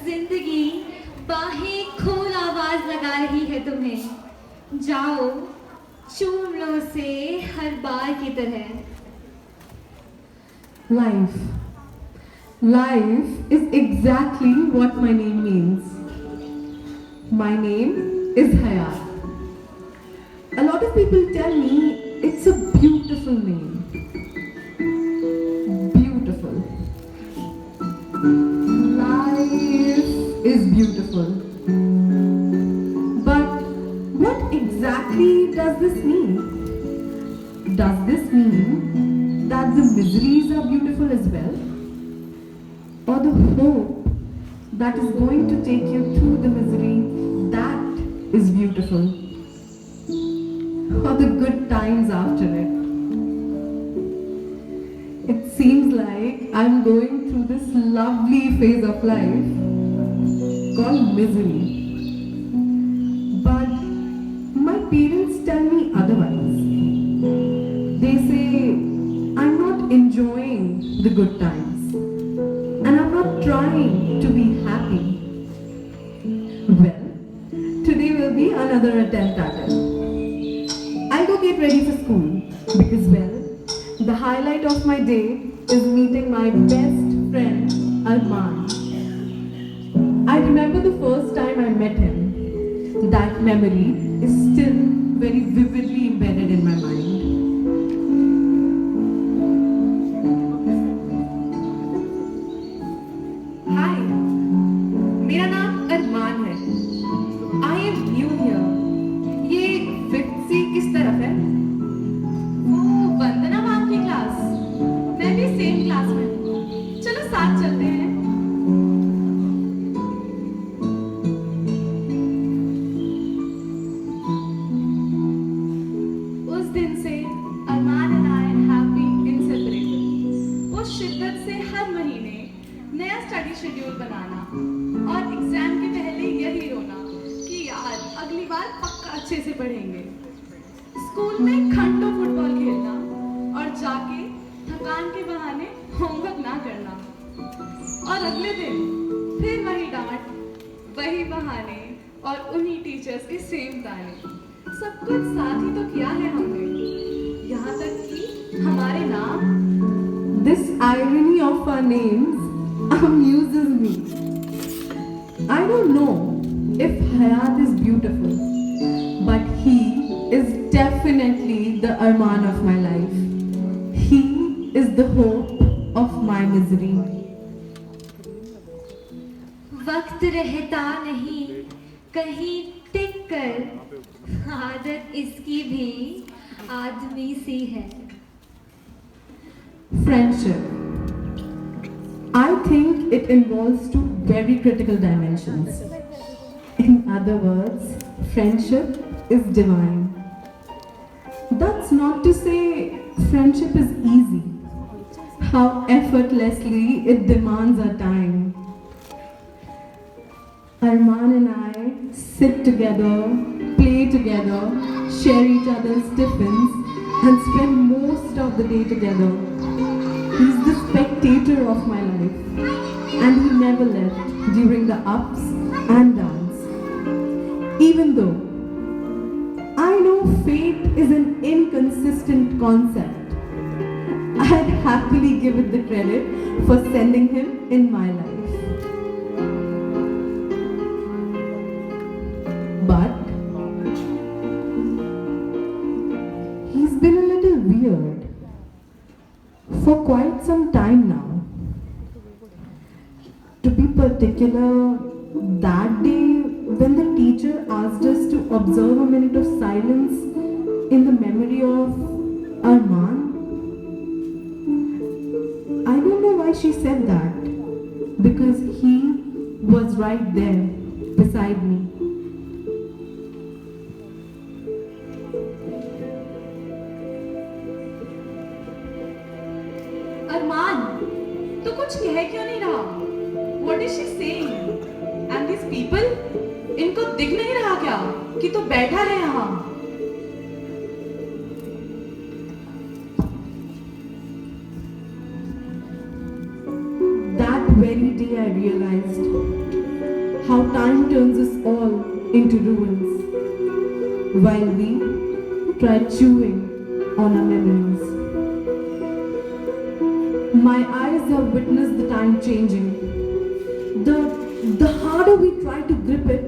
जिंदगी बाहें खोल आवाज लगा रही है तुम्हें, जाओ चूम लो उसे हर बार की तरह। Life. Life is exactly what my name means. My name is Hayat. A lot of people tell me it's a beautiful name. Beautiful. Life is beautiful. But what exactly does this mean? Does this mean that the miseries are beautiful as well? Or the hope that is going to take you through the misery, that is beautiful? Or the good times after it? It seems like I'm going through this lovely phase of life called misery. But my parents tell me otherwise. They say I'm not enjoying the good times and I'm not trying to be happy. Well, today will be another attempt at it. I'll go get ready for school because, well, the highlight of my day is meeting my best friend Arman. I remember the first time I met him. That memory is still very vividly embedded in my mind. हाय, मेरा नाम अरमान है। I am new here. ये fifth सी किस तरफ है? वो वंदना ma'am की class. मैं भी सेम क्लास में हूँ। चलो साथ चलते हैं। उस दिन से Armaan and I have been inseparable. वो शिद्दत से हर महीने नया स्टडी शेड्यूल बनाना और एग्जाम के पहले यही रोना कि यार अगली बार पक्का अच्छे से पढ़ेंगे। स्कूल में घंटों फुटबॉल खेलना और जाके थकान के बहाने होमवर्क ना करना और अगले दिन फिर वही डांट, वही बहाने और उन्हीं टीचर्स के सेम ताने। सब कुछ साथ ही तो किया है हमने, यहाँ तक कि हमारे नाम। This irony of our names amuses me. I don't know if Hayat is beautiful, but he is definitely the Arman of my life. He is the hope of my misery. वक्त रहता नहीं कहीं टिक कर, आदत इसकी भी आदमी सी है। Friendship. I think it involves two very critical dimensions. In other words, friendship is divine. That's not to say friendship is easy, how effortlessly it demands our time. Arman and I sit together, play together, share each other's tiffins, and spend most of the day together. He's the spectator of my life, and he never left during the ups and downs. Even though I know fate is an inconsistent concept, I'd happily give it the credit for sending him in my life. But he's been a little weird for quite some time now. To be particular, that day when the teacher asked us to observe a minute of silence in the memory of Arman, I don't know why she said that, because he was right there beside me. अरमान, तो कुछ कह क्यों नहीं रहा? What is she saying? And these people, इनको दिख नहीं रहा क्या कि तो बैठा है यहाँ? very day I realized how time turns us all into ruins while we try chewing on our memories. My eyes have witnessed the time changing. The harder we try to grip it,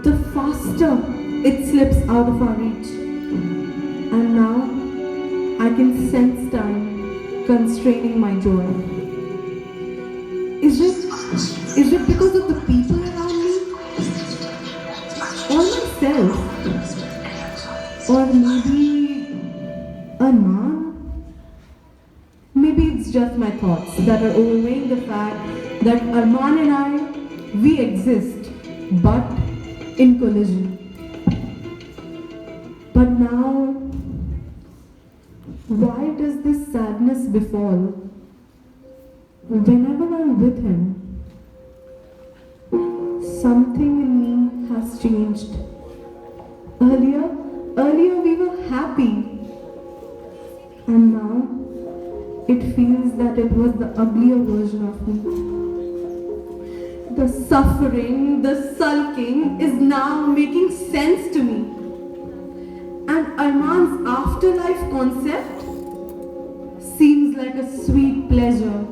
the faster it slips out of our reach. And now I can sense time constraining my joy. Is it because of the people around me? Or myself? Or maybe Arman? Maybe it's just my thoughts that are overweighing the fact that Arman and I, we exist, but in collision. But now, why does this sadness befall whenever I'm with him? Something in me has changed. Earlier we were happy, and now it feels that it was the uglier version of me. The suffering, the sulking is now making sense to me. And Arman's afterlife concept seems like a sweet pleasure.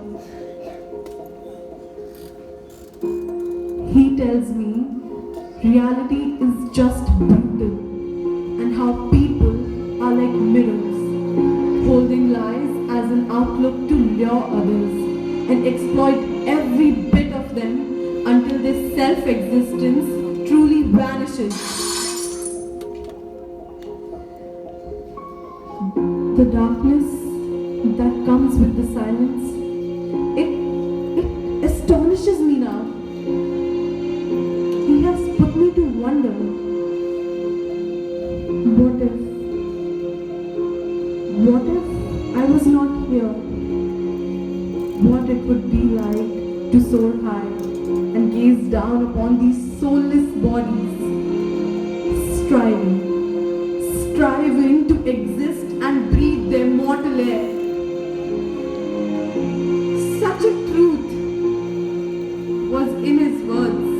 He tells me reality is just brutal and how people are like mirrors, holding lies as an outlook to lure others and exploit every bit of them until their self-existence truly vanishes. The darkness that comes with the silence, it astonishes me now. He has put me to wonder. What if I was not here? What it would be like to soar high and gaze down upon these soulless bodies, striving to exist and breathe their mortal air. Such a truth was in his words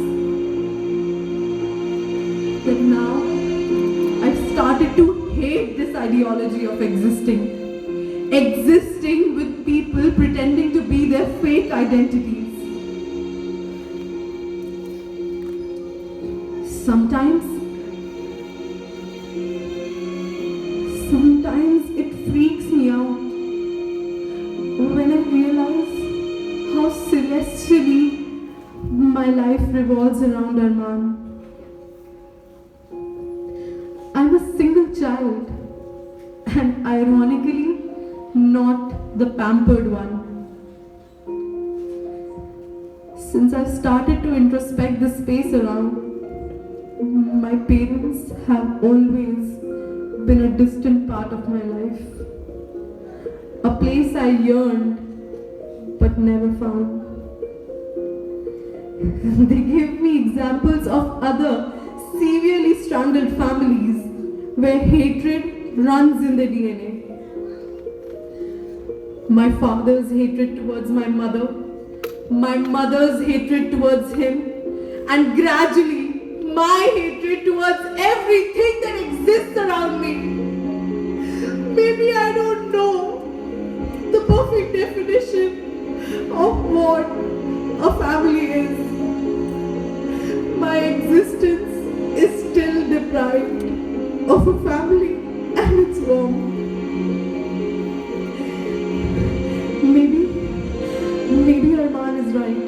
that now I've started to hate this ideology of existing with people pretending to be their fake identities. Sometimes it freaks me out when I realize how celestially my life revolves around Arman. I'm a single child, and ironically, not the pampered one. Since I've started to introspect the space around, my parents have always been a distant part of my life. A place I yearned but never found. They give me examples of other severely strangled families where hatred runs in the DNA. My father's hatred towards my mother's hatred towards him, and gradually my hatred towards everything that exists around me. Maybe I don't know the perfect definition of what a family is. My existence is still deprived of a family and its warmth. Maybe Arman is right.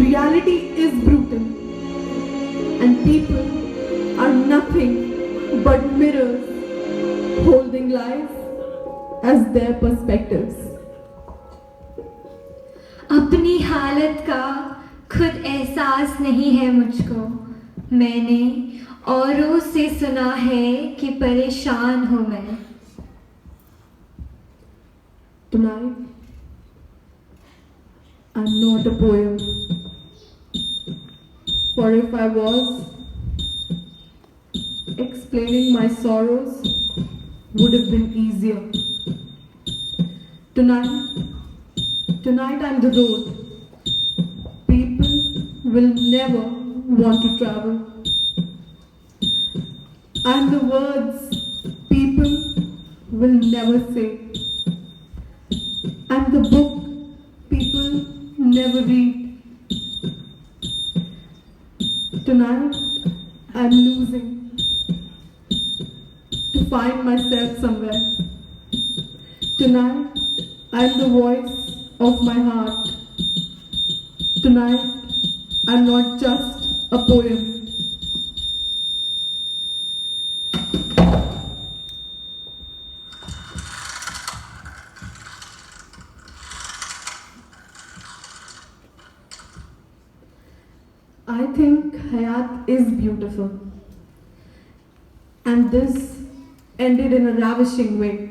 Reality is brutal, and people are nothing but mirrors holding lies as their perspectives. अपनी हालत का खुद एहसास नहीं है मुझको। मैंने औरों से सुना है कि परेशान हूँ मैं। Tonight, I'm not a poem. For if I was, explaining my sorrows would have been easier. Tonight, Tonight I'm the road. People will never want to travel. I'm the words people will never say. I'm the book people never read. Tonight I'm losing to find myself somewhere. Tonight I'm the voice of my heart. Tonight I'm not just a poem. I think Hayat is beautiful. And this ended in a ravishing way.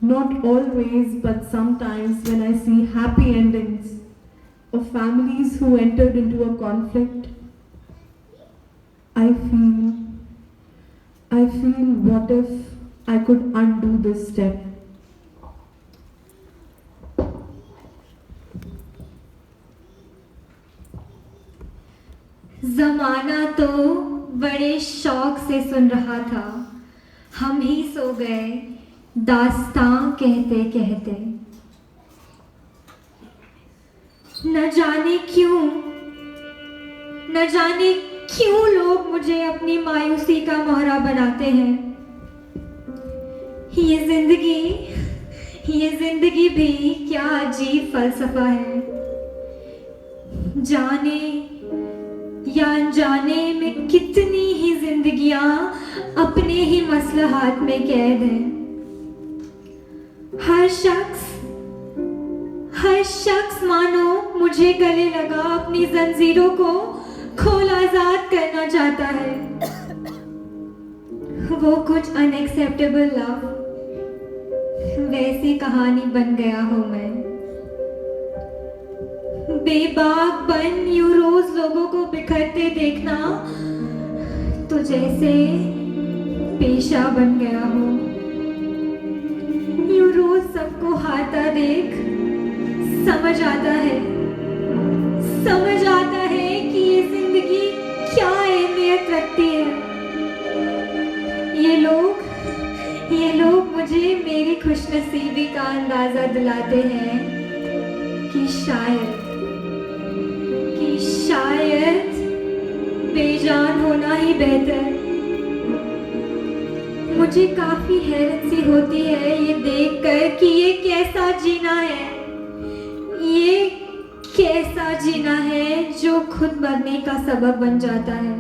Not always, but sometimes when I see happy endings of families who entered into a conflict, I feel what if I could undo this step? जमाना तो बड़े शौक से सुन रहा था, हम ही सो गए दास्तां कहते कहते। न जाने क्यों लोग मुझे अपनी मायूसी का मोहरा बनाते हैं। ये जिंदगी भी क्या अजीब फलसफा है। जाने या अनजाने में कितनी ही जिंदगियां अपने ही मसलहात में कैद हैं। हर शख्स मानो मुझे गले लगा अपनी जंजीरों को खोल आजाद करना चाहता है। वो कुछ अनएक्सेप्टेबल लव, वैसी कहानी बन गया हूं मैं। बेबाक बन यूं रोज लोगों को बिखरते देखना तो जैसे पेशा बन गया हूं। यूं रोज सबको हारता देख समझ आता है कि ये जिंदगी क्या अहमियत रखती है। ये लोग मुझे मेरी खुशनसीबी का अंदाजा दिलाते हैं कि शायद बेजान होना ही बेहतर। मुझे काफी हैरत सी होती है ये देखकर कि ये कैसा जीना है जो खुद मरने का सबब बन जाता है।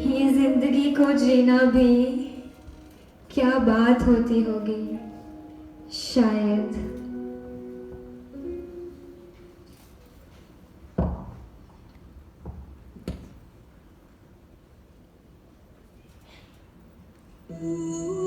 ये जिंदगी को जीना भी क्या बात होती होगी शायद। Ooh.